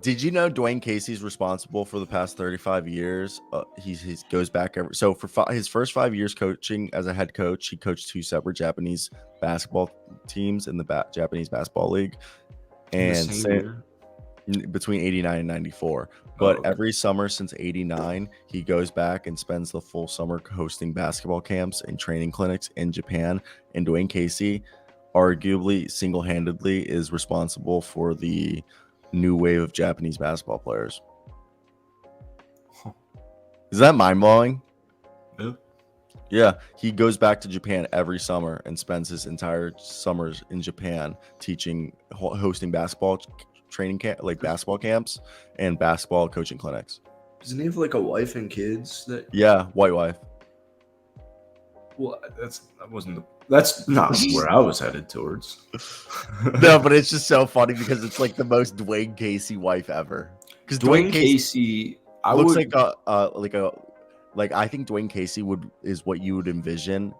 Did you know Dwayne Casey's responsible for the past 35 years? He goes back so for his first 5 years coaching as a head coach, he coached two separate Japanese basketball teams in the Japanese basketball league, In the and same year? between 89 and 94. Oh, But okay. every summer since 89, he goes back and spends the full summer hosting basketball camps and training clinics in Japan. And Dwayne Casey, arguably single-handedly, is responsible for the new wave of Japanese basketball players. Is that mind-blowing? Yeah. Yeah, he goes back to Japan every summer and spends his entire summers in Japan teaching, hosting basketball training camp, like basketball camps and basketball coaching clinics. Doesn't he have like a wife and kids? Yeah, white wife. Well, that's not where I was headed towards. No, but it's just so funny because it's like the most Dwayne Casey wife ever. Because Dwayne Casey, looks like I think Dwayne Casey is what you would envision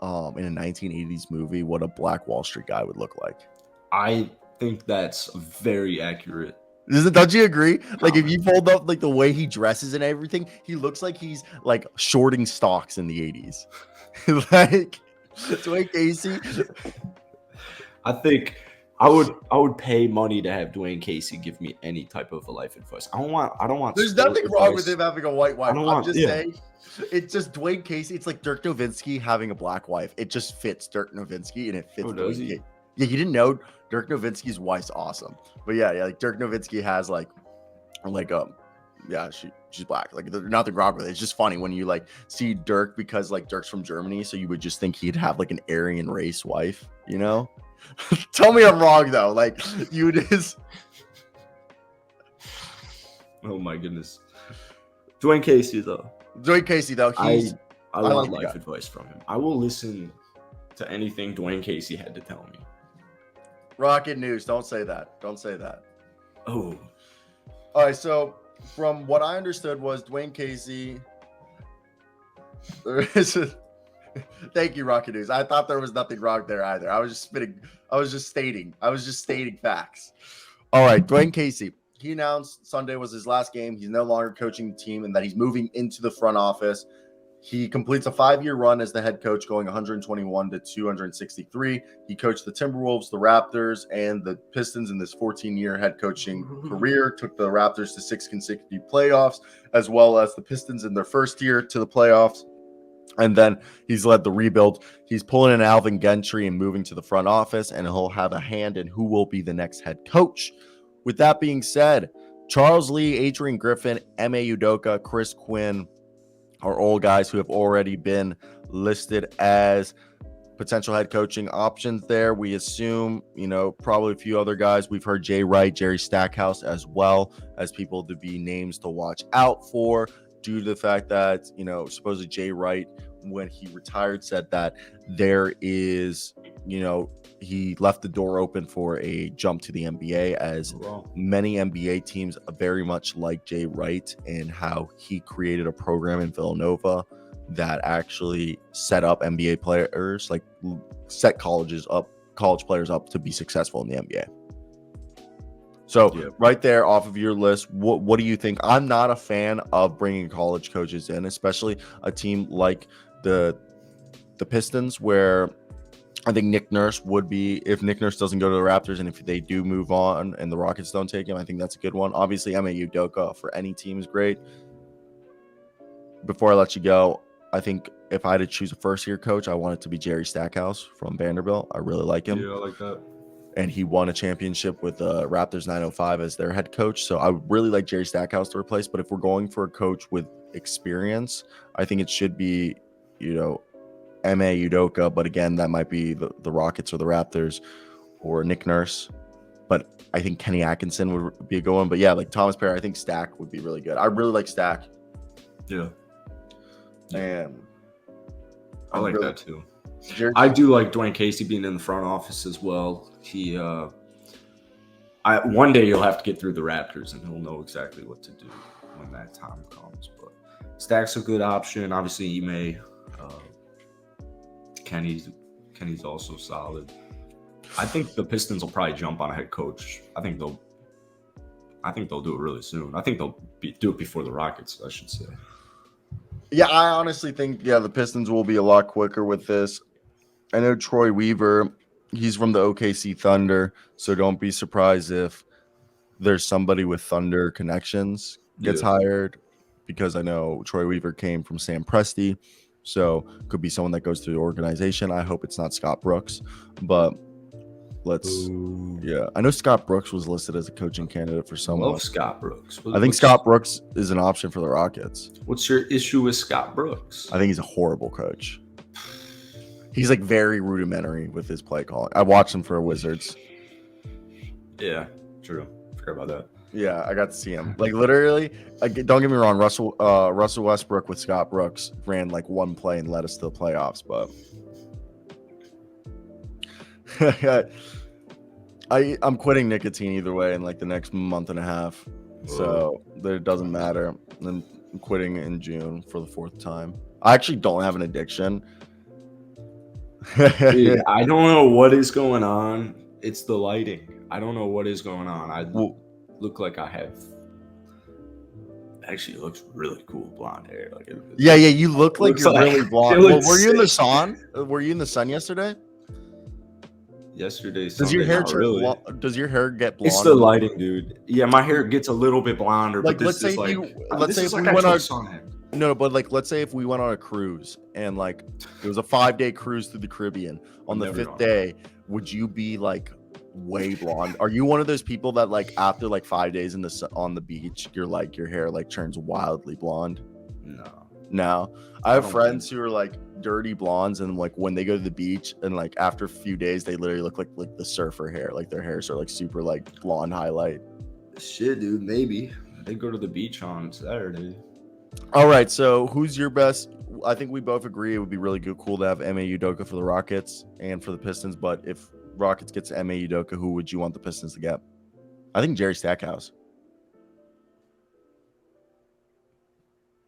in a 1980s movie what a Black Wall Street guy would look like. I think that's very accurate. Don't you agree? Like if you pulled up like the way he dresses and everything, he looks like he's like shorting stocks in the 80s. Like Dwayne Casey. I think I would pay money to have Dwayne Casey give me any type of a life advice. I don't want. There's nothing wrong with him having a white wife. I'm just saying, it's just Dwayne Casey. It's like Dirk Nowitzki having a black wife. It just fits Dirk Nowitzki and it fits. Oh, does he? Yeah, you didn't know Dirk Nowitzki's wife's awesome, but yeah, like Dirk Nowitzki has yeah, she's black. Like there's nothing wrong with it. It's just funny when you like see Dirk because like Dirk's from Germany, so you would just think he'd have like an Aryan race wife, you know? Tell me I'm wrong though. Like you just. Oh my goodness, Dwayne Casey though. I love life advice from him. I will listen to anything Dwayne Casey had to tell me. Rocket news. Don't say that. Don't say that. Oh. All right. So from what I understood was Dwayne Casey. Thank you, Rocket News. I thought there was nothing wrong there either. I was just stating facts. All right, Dwayne Casey. He announced Sunday was his last game. He's no longer coaching the team and that he's moving into the front office. He completes a 5-year run as the head coach, going 121 to 263. He coached the Timberwolves, the Raptors, and the Pistons in this 14-year head coaching career. Took the Raptors to 6 consecutive playoffs, as well as the Pistons in their first year to the playoffs. And then he's led the rebuild. He's pulling in Alvin Gentry and moving to the front office, and he'll have a hand in who will be the next head coach. With that being said, Charles Lee, Adrian Griffin, M.A. Udoka, Chris Quinn are all guys who have already been listed as potential head coaching options there. We assume, probably a few other guys. We've heard Jay Wright, Jerry Stackhouse as well as people to be names to watch out for, due to the fact that, supposedly Jay Wright, when he retired, said that there is, he left the door open for a jump to the NBA, as many NBA teams very much like Jay Wright and how he created a program in Villanova that actually set up NBA players, like set college players up to be successful in the NBA. So right there off of your list, what do you think? I'm not a fan of bringing college coaches in, especially a team like the Pistons, where I think Nick Nurse would be, if Nick Nurse doesn't go to the Raptors and if they do move on and the Rockets don't take him, I think that's a good one. Obviously, M.A. Udoka for any team is great. Before I let you go, I think if I had to choose a first-year coach, I want it to be Jerry Stackhouse from Vanderbilt. I really like him. Yeah, I like that. And he won a championship with Raptors 905 as their head coach. So I would really like Jerry Stackhouse to replace. But if we're going for a coach with experience, I think it should be, M.A. Udoka. But again, that might be the Rockets or the Raptors or Nick Nurse. But I think Kenny Atkinson would be a good one. But yeah, like Thomas Perry, I think Stack would be really good. I really like Stack. Yeah. And I like that too. I do like Dwayne Casey being in the front office as well. He, one day he'll have to get through the Raptors and he'll know exactly what to do when that time comes. But Stack's a good option. Obviously, he may. Kenny's also solid. I think the Pistons will probably jump on a head coach. I think they'll I think they'll do it really soon. I think they'll do it before the Rockets, I should say. Yeah, I honestly think the Pistons will be a lot quicker with this. I know Troy Weaver, he's from the OKC Thunder, so don't be surprised if there's somebody with Thunder connections gets hired, because I know Troy Weaver came from Sam Presti, so could be someone that goes through the organization. I hope it's not Scott Brooks, but I know Scott Brooks was listed as a coaching candidate for someone. Love Scott Brooks. I think Scott Brooks is an option for the Rockets. What's your issue with Scott Brooks? I think he's a horrible coach. He's like very rudimentary with his play calling. I watched him for Wizards. Yeah, true. Forgot about that. Yeah, I got to see him. Like literally, don't get me wrong. Russell Westbrook with Scott Brooks ran like one play and led us to the playoffs. But I'm quitting nicotine either way in like the next month and a half. So it doesn't matter. And I'm quitting in June for the 4th time. I actually don't have an addiction. Dude, I don't know what is going on. It's the lighting. I don't know what is going on. I look like I have. Actually, it looks really cool blonde hair. Like you look like you're really blonde. Well, were you in the sun? Were you in the sun yesterday? Yesterday. Does your hair does your hair get blonde? It's the lighting, dude. Yeah, my hair gets a little bit blonder. Like, but let's say if we went on. No, but like, let's say if we went on a cruise and like it was a 5-day cruise through the Caribbean. On the 5th day, would you be like way blonde? Are you one of those people that like after like 5 days on the beach, you're like your hair like turns wildly blonde? No. I have friends who are like dirty blondes, and like when they go to the beach and like after a few days, they literally look like the surfer hair. Like their hairs are like super like blonde highlight. Shit, dude. Maybe they go to the beach on Saturday. All right, so who's your best? I think we both agree it would be really cool to have Ime Udoka for the Rockets and for the Pistons. But if Rockets gets Ime Udoka, who would you want the Pistons to get? I think Jerry Stackhouse.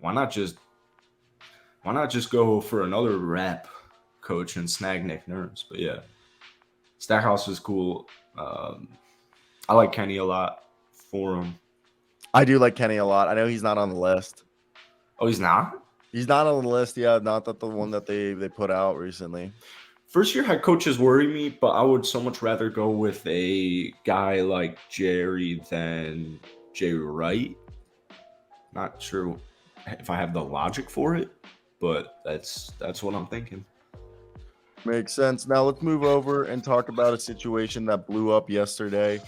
Why not just go for another rap coach and snag Nick Nurse? But yeah, Stackhouse is cool. I like Kenny a lot for him. I do like Kenny a lot. I know he's not on the list. Oh, he's not? He's not on the list. Yeah, not that the one that they put out recently. First year head coaches worry me, but I would so much rather go with a guy like Jerry than Jay Wright. Not sure if I have the logic for it, but that's what I'm thinking. Makes sense. Now let's move over and talk about a situation that blew up yesterday.